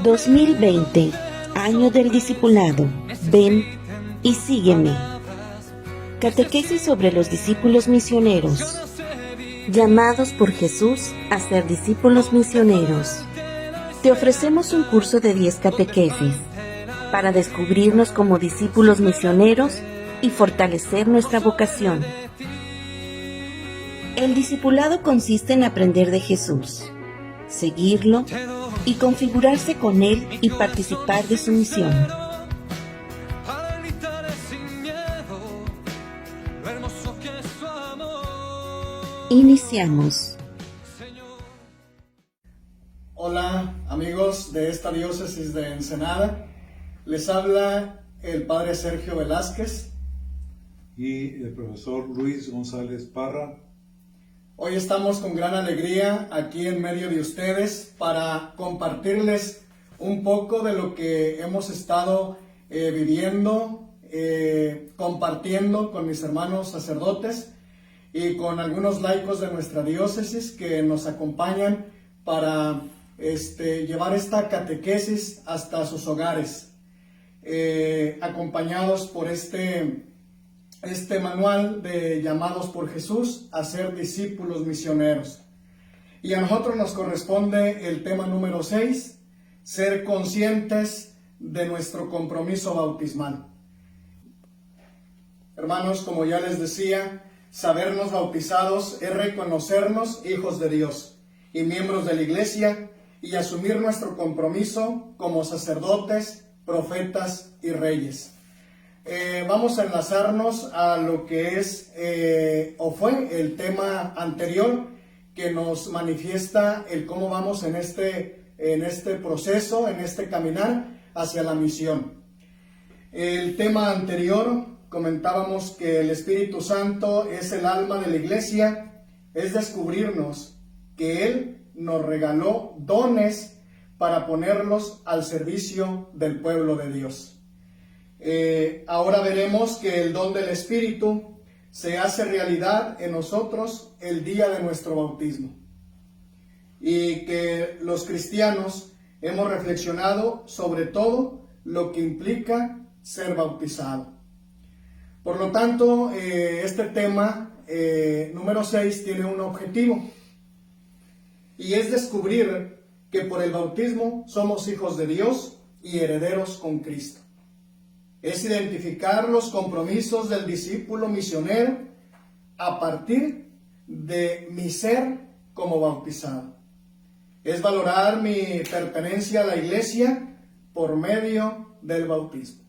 2020, año del discipulado. Ven y sígueme. Catequesis sobre los discípulos misioneros. Llamados por Jesús a ser discípulos misioneros. Te ofrecemos un curso de 10 catequesis para descubrirnos como discípulos misioneros y fortalecer nuestra vocación. El discipulado consiste en aprender de Jesús, seguirlo y configurarse con Él y participar de su misión. Iniciamos. Hola amigos de esta diócesis de Ensenada, les habla el Padre Sergio Velázquez y el profesor Luis González Parra. Hoy estamos con gran alegría aquí en medio de ustedes para compartirles un poco de lo que hemos estado viviendo, compartiendo con mis hermanos sacerdotes y con algunos laicos de nuestra diócesis que nos acompañan para llevar esta catequesis hasta sus hogares, acompañados por este manual de llamados por Jesús a ser discípulos misioneros. Y a nosotros nos corresponde el tema número 6, ser conscientes de nuestro compromiso bautismal. Hermanos, como ya les decía, sabernos bautizados es reconocernos hijos de Dios y miembros de la Iglesia y asumir nuestro compromiso como sacerdotes, profetas y reyes. Vamos a enlazarnos a lo que es o fue el tema anterior que nos manifiesta el cómo vamos en este proceso, en este caminar hacia la misión. El tema anterior comentábamos que el Espíritu Santo es el alma de la Iglesia, es descubrirnos que Él nos regaló dones para ponerlos al servicio del pueblo de Dios. Ahora veremos que el don del Espíritu se hace realidad en nosotros el día de nuestro bautismo y que los cristianos hemos reflexionado sobre todo lo que implica ser bautizado. Por lo tanto, este tema número 6 tiene un objetivo y es descubrir que por el bautismo somos hijos de Dios y herederos con Cristo. Es identificar los compromisos del discípulo misionero a partir de mi ser como bautizado. Es valorar mi pertenencia a la Iglesia por medio del bautismo.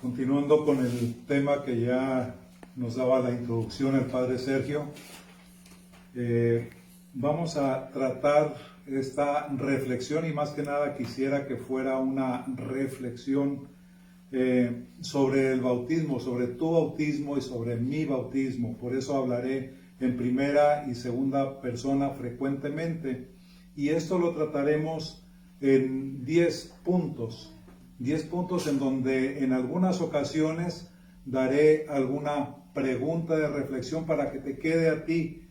Continuando con el tema que ya nos daba la introducción el Padre Sergio, vamos a tratar esta reflexión y más que nada quisiera que fuera una reflexión sobre el bautismo, sobre tu bautismo y sobre mi bautismo. Por eso hablaré en primera y segunda persona frecuentemente y esto lo trataremos en 10 puntos. 10 puntos en donde en algunas ocasiones daré alguna pregunta de reflexión para que te quede a ti,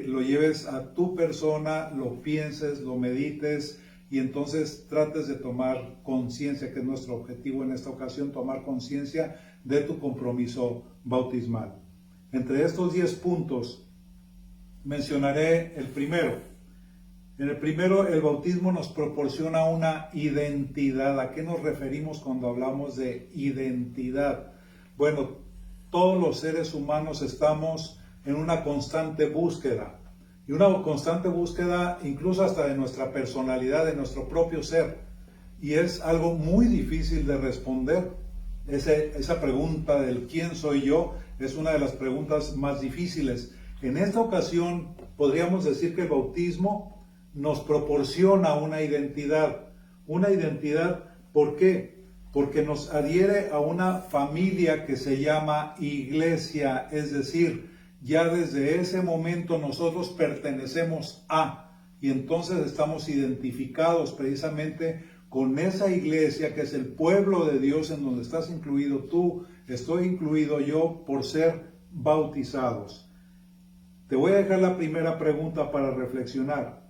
lo lleves a tu persona, lo pienses, lo medites y entonces trates de tomar conciencia, que es nuestro objetivo en esta ocasión, tomar conciencia de tu compromiso bautismal. Entre estos 10 puntos mencionaré el primero. En el primero, el bautismo nos proporciona una identidad. ¿A qué nos referimos cuando hablamos de identidad? Bueno, todos los seres humanos estamos en una constante búsqueda. Y una constante búsqueda incluso hasta de nuestra personalidad, de nuestro propio ser. Y es algo muy difícil de responder. Esa pregunta del ¿quién soy yo? Es una de las preguntas más difíciles. En esta ocasión podríamos decir que el bautismo nos proporciona una identidad. Una identidad, ¿por qué? Porque nos adhiere a una familia que se llama Iglesia, es decir, ya desde ese momento nosotros pertenecemos a, y entonces estamos identificados precisamente con esa iglesia que es el pueblo de Dios en donde estás incluido tú, estoy incluido yo por ser bautizados. Te voy a dejar la primera pregunta para reflexionar.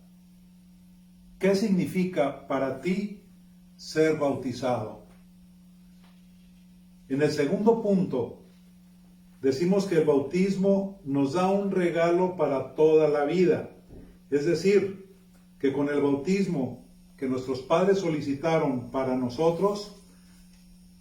¿qué significa para ti ser bautizado? En el segundo punto, decimos que el bautismo nos da un regalo para toda la vida. Es decir, que con el bautismo que nuestros padres solicitaron para nosotros,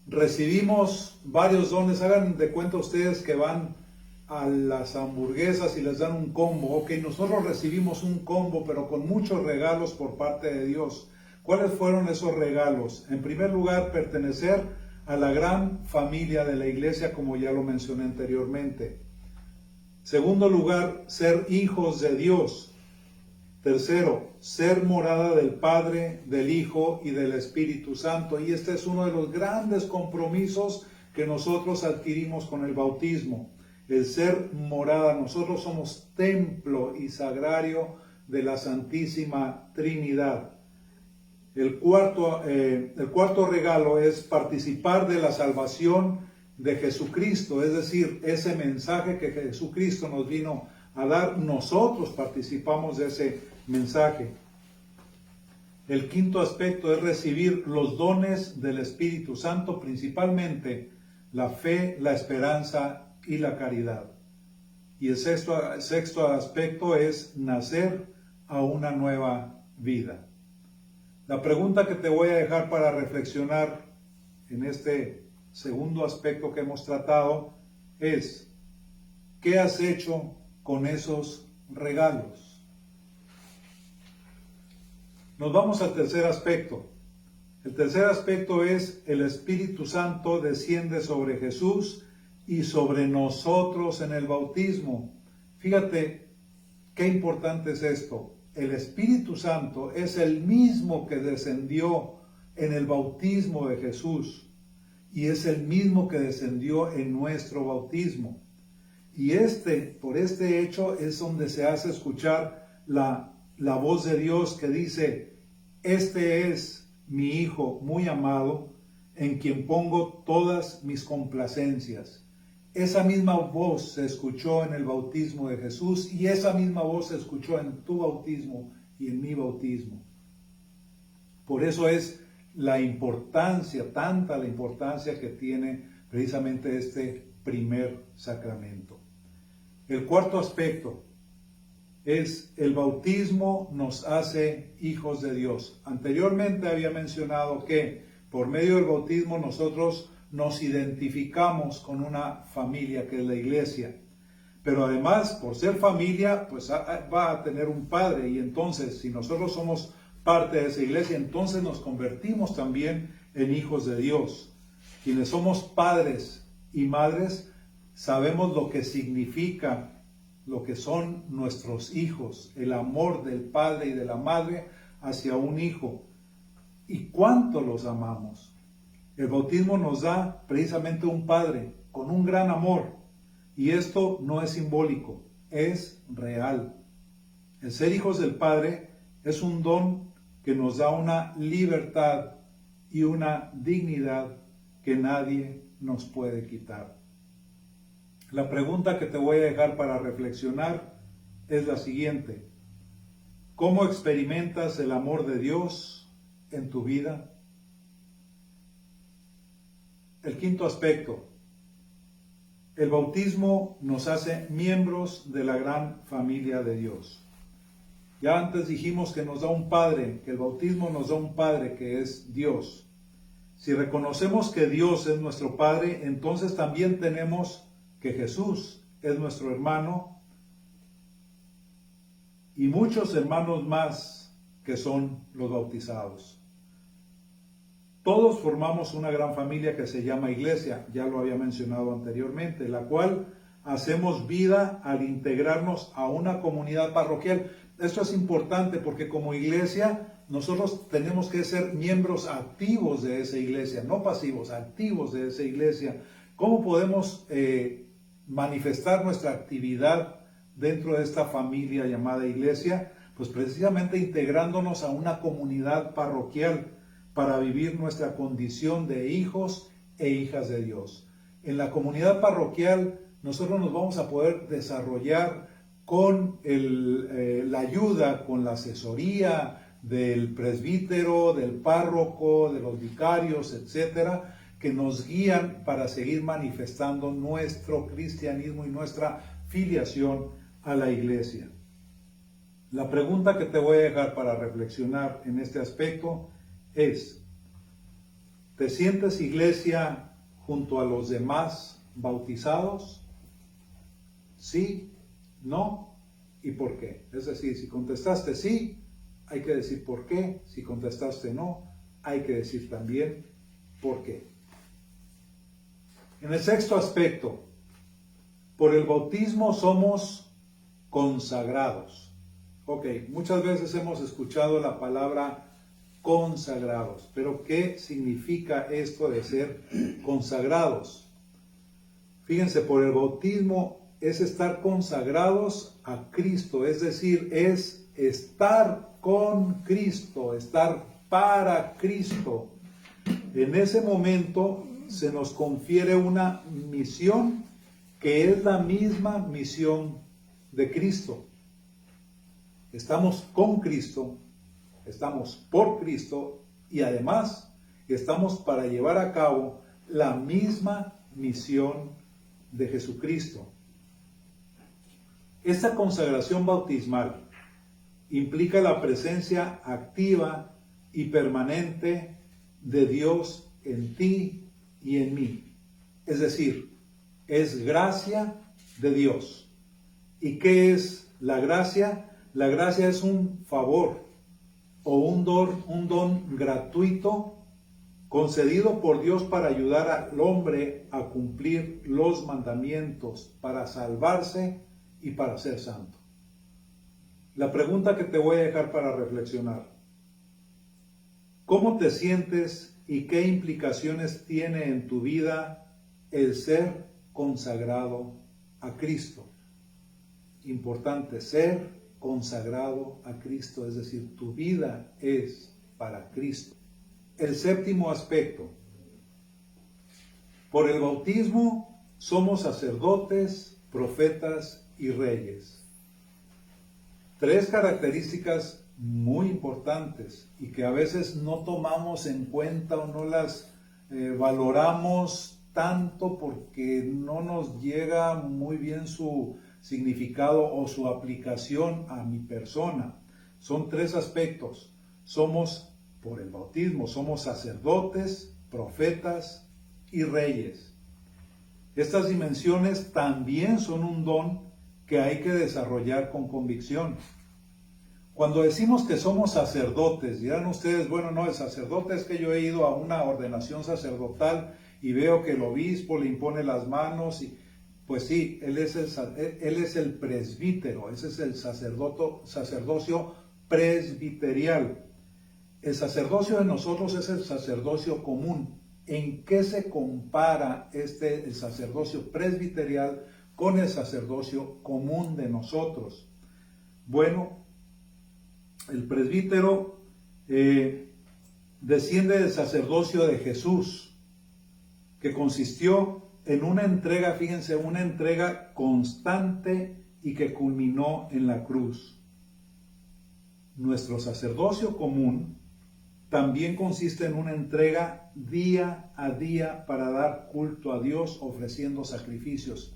recibimos varios dones. Hagan de cuenta ustedes que van a las hamburguesas y les dan un combo. Ok, nosotros recibimos un combo, pero con muchos regalos por parte de Dios. ¿Cuáles fueron esos regalos? En primer lugar, pertenecer a la gran familia de la iglesia, como ya lo mencioné anteriormente. Segundo lugar, ser hijos de Dios. Tercero, ser morada del Padre, del Hijo y del Espíritu Santo. Y este es uno de los grandes compromisos que nosotros adquirimos con el bautismo. El ser morada. Nosotros somos templo y sagrario de la Santísima Trinidad. El cuarto regalo es participar de la salvación de Jesucristo, es decir, ese mensaje que Jesucristo nos vino a dar, nosotros participamos de ese mensaje. El quinto aspecto es recibir los dones del Espíritu Santo, principalmente la fe, la esperanza y la caridad. Y el sexto aspecto es nacer a una nueva vida. La pregunta que te voy a dejar para reflexionar en este segundo aspecto que hemos tratado es: ¿qué has hecho con esos regalos? Nos vamos al tercer aspecto. El tercer aspecto es: el Espíritu Santo desciende sobre Jesús y sobre nosotros en el bautismo. Fíjate qué importante es esto. El Espíritu Santo es el mismo que descendió en el bautismo de Jesús y es el mismo que descendió en nuestro bautismo. Y por este hecho es donde se hace escuchar la voz de Dios que dice: este es mi Hijo muy amado, en quien pongo todas mis complacencias. Esa misma voz se escuchó en el bautismo de Jesús y esa misma voz se escuchó en tu bautismo y en mi bautismo. Por eso es tanta la importancia que tiene precisamente este primer sacramento. El cuarto aspecto es: el bautismo nos hace hijos de Dios. Anteriormente había mencionado que por medio del bautismo nosotros nos identificamos con una familia que es la iglesia. Pero además, por ser familia, pues va a tener un padre. Y entonces, si nosotros somos parte de esa iglesia, entonces nos convertimos también en hijos de Dios. Quienes somos padres y madres, sabemos lo que significa, lo que son nuestros hijos, el amor del padre y de la madre hacia un hijo. Y cuánto los amamos. El bautismo nos da precisamente un padre con un gran amor. Y esto no es simbólico, es real. El ser hijos del Padre es un don que nos da una libertad y una dignidad que nadie nos puede quitar. La pregunta que te voy a dejar para reflexionar es la siguiente: ¿cómo experimentas el amor de Dios en tu vida? El quinto aspecto: el bautismo nos hace miembros de la gran familia de Dios. Ya antes dijimos que nos da un Padre, que el bautismo nos da un Padre que es Dios. Si reconocemos que Dios es nuestro Padre, entonces también tenemos que Jesús es nuestro hermano y muchos hermanos más que son los bautizados. Todos formamos una gran familia que se llama iglesia, ya lo había mencionado anteriormente, la cual hacemos vida al integrarnos a una comunidad parroquial. Esto es importante porque como iglesia nosotros tenemos que ser miembros activos de esa iglesia, no pasivos, activos de esa iglesia. ¿Cómo podemos manifestar nuestra actividad dentro de esta familia llamada iglesia? Pues precisamente integrándonos a una comunidad parroquial para vivir nuestra condición de hijos e hijas de Dios. En la comunidad parroquial nosotros nos vamos a poder desarrollar con la ayuda, con la asesoría, del presbítero, del párroco, de los vicarios, etcétera, que nos guían para seguir manifestando nuestro cristianismo y nuestra filiación a la iglesia. La pregunta que te voy a dejar para reflexionar en este aspecto es: ¿te sientes iglesia junto a los demás bautizados? ¿Sí? ¿No? ¿Y por qué? Es decir, si contestaste sí, hay que decir por qué. Si contestaste no, hay que decir también por qué. En el sexto aspecto, por el bautismo somos consagrados. Ok, muchas veces hemos escuchado la palabra consagrados, pero ¿qué significa esto de ser consagrados? Fíjense, por el bautismo es estar consagrados a Cristo, es decir, es estar con Cristo, estar para Cristo. En ese momento se nos confiere una misión que es la misma misión de Cristo. Estamos con Cristo, estamos por Cristo y además estamos para llevar a cabo la misma misión de Jesucristo. Esta consagración bautismal implica la presencia activa y permanente de Dios en ti y en mí. Es decir, es gracia de Dios. ¿Y qué es la gracia? La gracia es un favor o un don gratuito concedido por Dios para ayudar al hombre a cumplir los mandamientos, para salvarse y para ser santo. La pregunta que te voy a dejar para reflexionar: ¿cómo te sientes y qué implicaciones tiene en tu vida el ser consagrado a Cristo? Importante, ser consagrado a Cristo, es decir, tu vida es para Cristo. El séptimo aspecto: por el bautismo somos sacerdotes, profetas y reyes. Tres características muy importantes y que a veces no tomamos en cuenta o no las valoramos tanto porque no nos llega muy bien su significado o su aplicación a mi persona. Son tres aspectos. Somos, por el bautismo, somos sacerdotes, profetas y reyes. Estas dimensiones también son un don que hay que desarrollar con convicción. Cuando decimos que somos sacerdotes, dirán ustedes, bueno, no, el sacerdote es que yo he ido a una ordenación sacerdotal y veo que el obispo le impone las manos y pues sí, él es el presbítero, ese es el sacerdocio presbiterial. El sacerdocio de nosotros es el sacerdocio común. ¿En qué se compara el sacerdocio presbiterial con el sacerdocio común de nosotros? Bueno, el presbítero desciende del sacerdocio de Jesús, que consistió en una entrega, fíjense, una entrega constante y que culminó en la cruz. Nuestro sacerdocio común también consiste en una entrega día a día para dar culto a Dios ofreciendo sacrificios.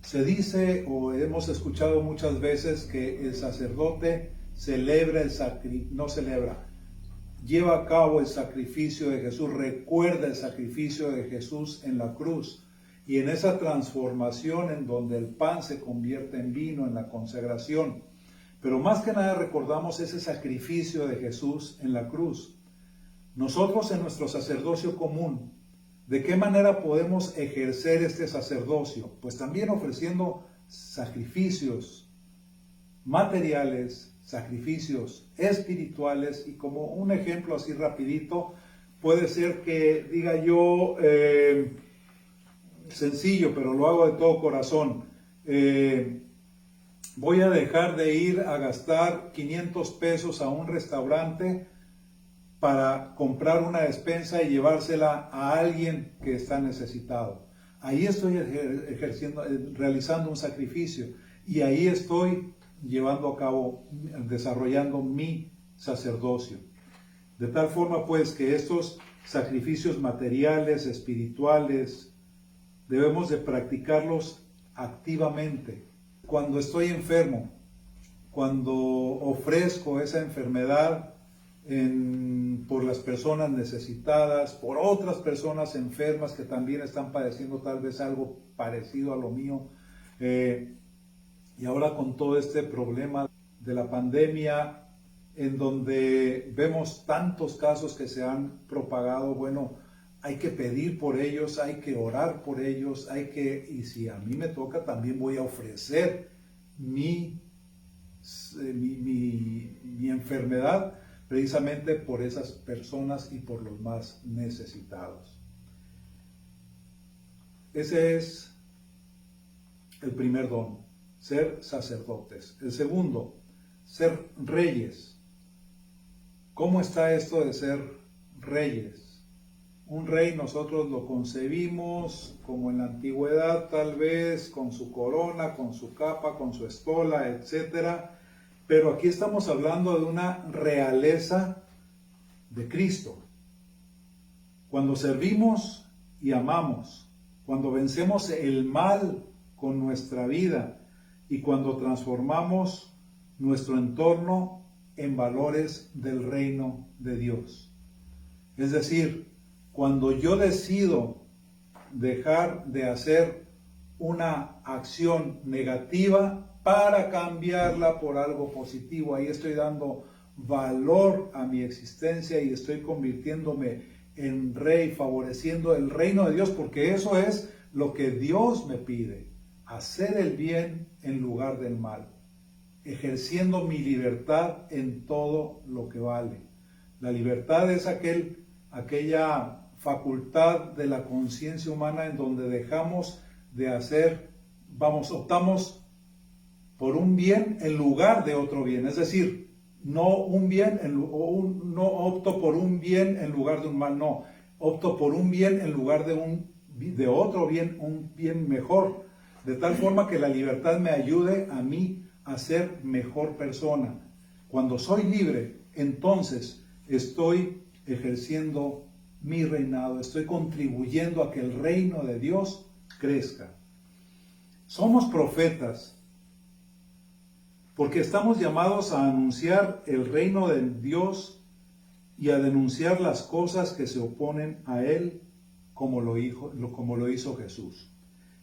Se dice o hemos escuchado muchas veces que el sacerdote lleva a cabo el sacrificio de Jesús, recuerda el sacrificio de Jesús en la cruz. Y en esa transformación en donde el pan se convierte en vino, en la consagración. Pero más que nada recordamos ese sacrificio de Jesús en la cruz. Nosotros en nuestro sacerdocio común, ¿de qué manera podemos ejercer este sacerdocio? Pues también ofreciendo sacrificios materiales, sacrificios espirituales, y como un ejemplo así rapidito, puede ser que diga yo, sencillo, pero lo hago de todo corazón, voy a dejar de ir a gastar 500 pesos a un restaurante para comprar una despensa y llevársela a alguien que está necesitado. Ahí estoy realizando un sacrificio y ahí estoy llevando a cabo, desarrollando mi sacerdocio. De tal forma pues que estos sacrificios materiales, espirituales, debemos de practicarlos activamente. Cuando estoy enfermo, cuando ofrezco esa enfermedad por las personas necesitadas, por otras personas enfermas que también están padeciendo tal vez algo parecido a lo mío, y ahora con todo este problema de la pandemia, en donde vemos tantos casos que se han propagado, bueno, hay que pedir por ellos, hay que orar por ellos, y si a mí me toca, también voy a ofrecer mi enfermedad precisamente por esas personas y por los más necesitados. Ese es el primer don, ser sacerdotes. El segundo, ser reyes. ¿Cómo está esto de ser reyes? Un rey nosotros lo concebimos como en la antigüedad, tal vez, con su corona, con su capa, con su estola, etc. Pero aquí estamos hablando de una realeza de Cristo. Cuando servimos y amamos, cuando vencemos el mal con nuestra vida y cuando transformamos nuestro entorno en valores del reino de Dios. Es decir, cuando yo decido dejar de hacer una acción negativa para cambiarla por algo positivo, ahí estoy dando valor a mi existencia y estoy convirtiéndome en rey, favoreciendo el reino de Dios, porque eso es lo que Dios me pide, hacer el bien en lugar del mal, ejerciendo mi libertad en todo lo que vale. La libertad es aquella facultad de la conciencia humana en donde dejamos de hacer, optamos por un bien en lugar de otro bien, es decir, no opto por un bien en lugar de un mal, no, opto por un bien en lugar de otro bien, un bien mejor, de tal forma que la libertad me ayude a mí a ser mejor persona. Cuando soy libre, entonces estoy ejerciendo mi reinado, estoy contribuyendo a que el reino de Dios crezca. Somos profetas porque estamos llamados a anunciar el reino de Dios y a denunciar las cosas que se oponen a él, como lo hizo Jesús.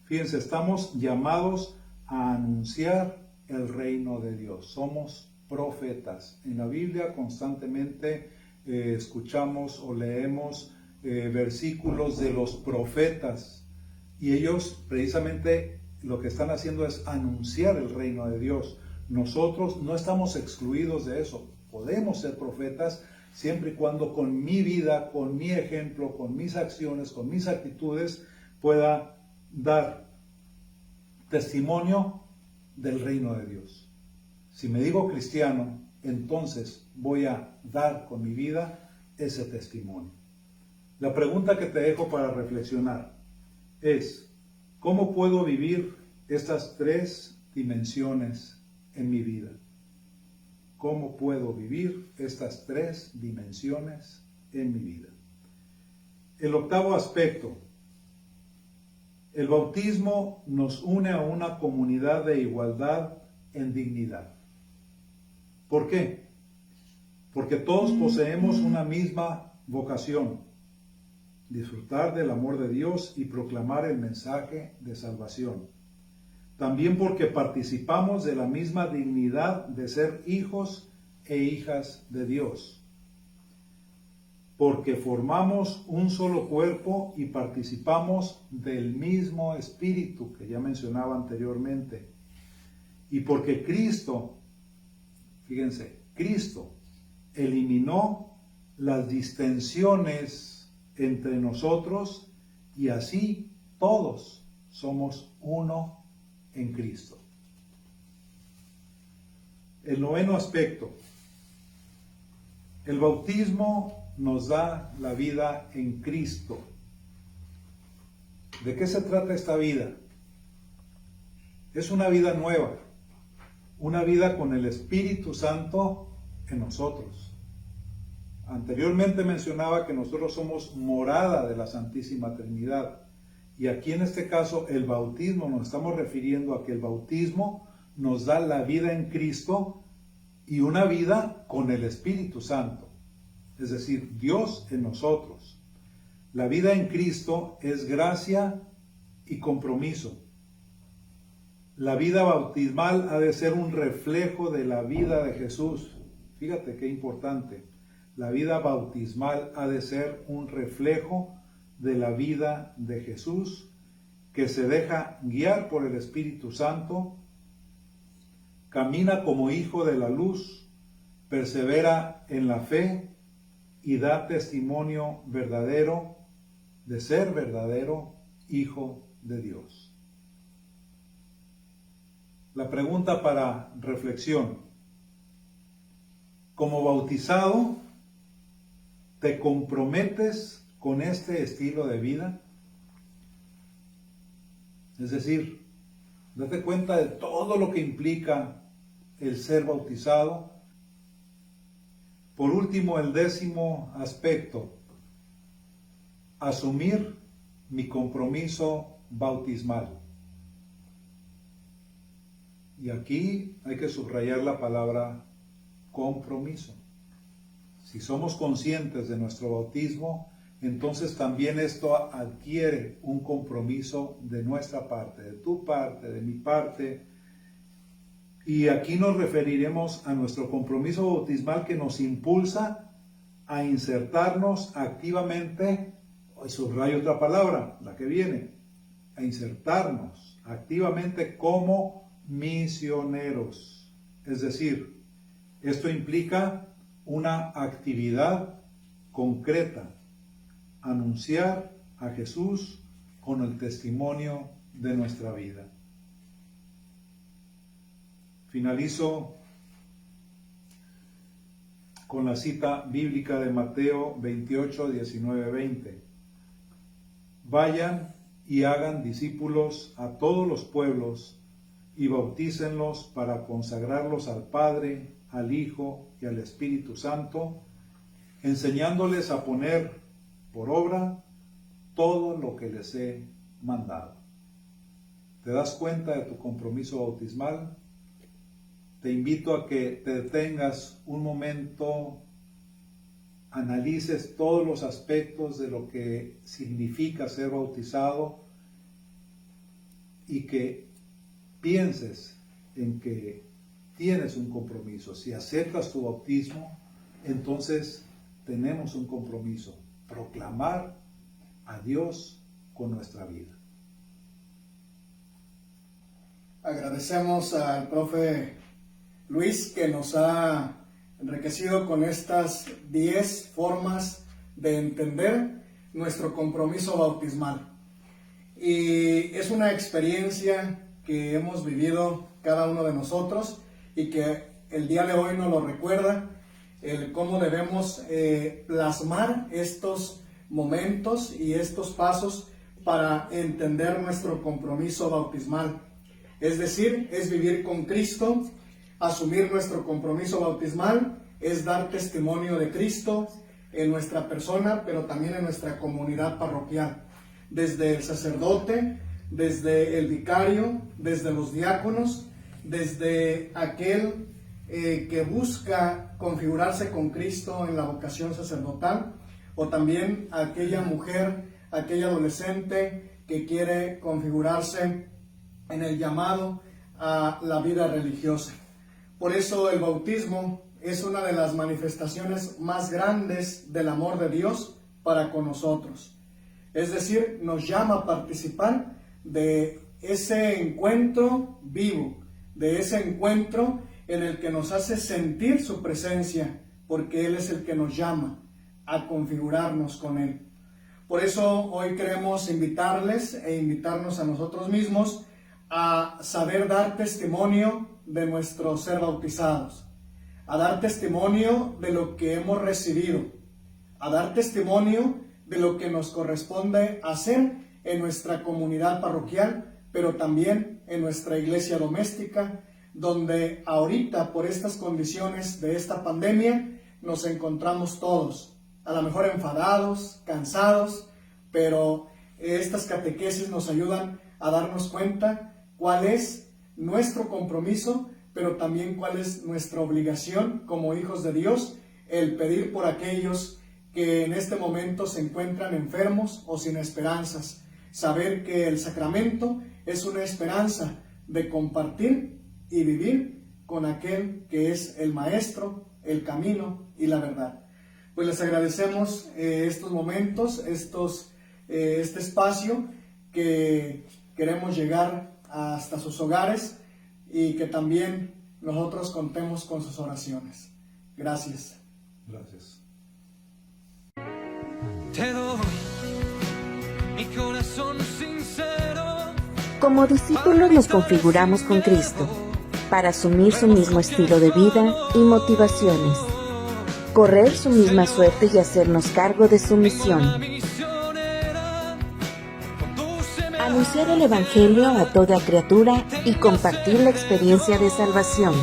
Fíjense, estamos llamados a anunciar el reino de Dios. Somos profetas. En la Biblia constantemente escuchamos o leemos versículos de los profetas, y ellos precisamente lo que están haciendo es anunciar el reino de Dios. Nosotros no estamos excluidos de eso. Podemos ser profetas siempre y cuando con mi vida, con mi ejemplo, con mis acciones, con mis actitudes pueda dar testimonio del reino de Dios. Si me digo cristiano, entonces voy a dar con mi vida ese testimonio. La pregunta que te dejo para reflexionar es: ¿cómo puedo vivir estas tres dimensiones en mi vida? ¿Cómo puedo vivir estas tres dimensiones en mi vida? El octavo aspecto: el bautismo nos une a una comunidad de igualdad en dignidad. ¿Por qué? Porque todos poseemos una misma vocación: disfrutar del amor de Dios y proclamar el mensaje de salvación. También porque participamos de la misma dignidad de ser hijos e hijas de Dios. Porque formamos un solo cuerpo y participamos del mismo Espíritu que ya mencionaba anteriormente. Y porque Cristo, fíjense, Cristo eliminó las distensiones entre nosotros y así todos somos uno en Cristo. El noveno aspecto: el bautismo nos da la vida en Cristo. ¿De qué se trata esta vida? Es una vida nueva, una vida con el Espíritu Santo en nosotros. Anteriormente mencionaba que nosotros somos morada de la Santísima Trinidad. Y aquí en este caso el bautismo, nos estamos refiriendo a que el bautismo nos da la vida en Cristo y una vida con el Espíritu Santo. Es decir, Dios en nosotros. La vida en Cristo es gracia y compromiso. La vida bautismal ha de ser un reflejo de la vida de Jesús. Fíjate qué importante. La vida bautismal ha de ser un reflejo de la vida de Jesús, que se deja guiar por el Espíritu Santo, camina como hijo de la luz, persevera en la fe y da testimonio verdadero de ser verdadero hijo de Dios. La pregunta para reflexión: como bautizado, ¿te comprometes con este estilo de vida? Es decir, date cuenta de todo lo que implica el ser bautizado. Por último, el 10º aspecto: asumir mi compromiso bautismal. Y aquí hay que subrayar la palabra compromiso. Si somos conscientes de nuestro bautismo, entonces también esto adquiere un compromiso de nuestra parte, de tu parte, de mi parte. Y aquí nos referiremos a nuestro compromiso bautismal que nos impulsa a insertarnos activamente, subrayo otra palabra, la que viene, a insertarnos activamente como misioneros. Es decir, esto implica una actividad concreta, anunciar a Jesús con el testimonio de nuestra vida. Finalizo con la cita bíblica de Mateo 28, 19, 20. Vayan y hagan discípulos a todos los pueblos y bautícenlos para consagrarlos al Padre, al Hijo y al Espíritu Santo, enseñándoles a poner por obra todo lo que les he mandado. ¿Te das cuenta de tu compromiso bautismal? Te invito a que te detengas un momento, analices todos los aspectos de lo que significa ser bautizado y que pienses en que tienes un compromiso. Si aceptas tu bautismo, entonces tenemos un compromiso: proclamar a Dios con nuestra vida. Agradecemos al profe Luis, que nos ha enriquecido con estas 10 formas de entender nuestro compromiso bautismal. Y es una experiencia que hemos vivido cada uno de nosotros y que el día de hoy nos lo recuerda, el cómo debemos plasmar estos momentos y estos pasos para entender nuestro compromiso bautismal. Es decir, es vivir con Cristo. Asumir nuestro compromiso bautismal es dar testimonio de Cristo en nuestra persona, pero también en nuestra comunidad parroquial. Desde el sacerdote, desde el vicario, desde los diáconos, desde aquel que busca configurarse con Cristo en la vocación sacerdotal, o también aquella mujer, aquella adolescente que quiere configurarse en el llamado a la vida religiosa. Por eso el bautismo es una de las manifestaciones más grandes del amor de Dios para con nosotros. Es decir, nos llama a participar de ese encuentro vivo, de ese encuentro en el que nos hace sentir su presencia, porque Él es el que nos llama a configurarnos con Él. Por eso hoy queremos invitarles e invitarnos a nosotros mismos a saber dar testimonio de nuestro ser bautizados, a dar testimonio de lo que hemos recibido, a dar testimonio de lo que nos corresponde hacer en nuestra comunidad parroquial, pero también en nuestra iglesia doméstica, donde ahorita por estas condiciones de esta pandemia nos encontramos todos, a lo mejor enfadados, cansados, pero estas catequesis nos ayudan a darnos cuenta cuál es nuestro compromiso, pero también cuál es nuestra obligación como hijos de Dios, el pedir por aquellos que en este momento se encuentran enfermos o sin esperanzas. Saber que el sacramento es una esperanza de compartir y vivir con aquel que es el Maestro, el camino y la verdad. Pues les agradecemos estos momentos, este espacio que queremos llegar hasta sus hogares y que también nosotros contemos con sus oraciones. Gracias. Gracias. Te doy mi corazón sincero. Como discípulos nos configuramos con Cristo para asumir su mismo estilo de vida y motivaciones, correr su misma suerte y hacernos cargo de su misión. Anunciar el Evangelio a toda criatura y compartir la experiencia de salvación.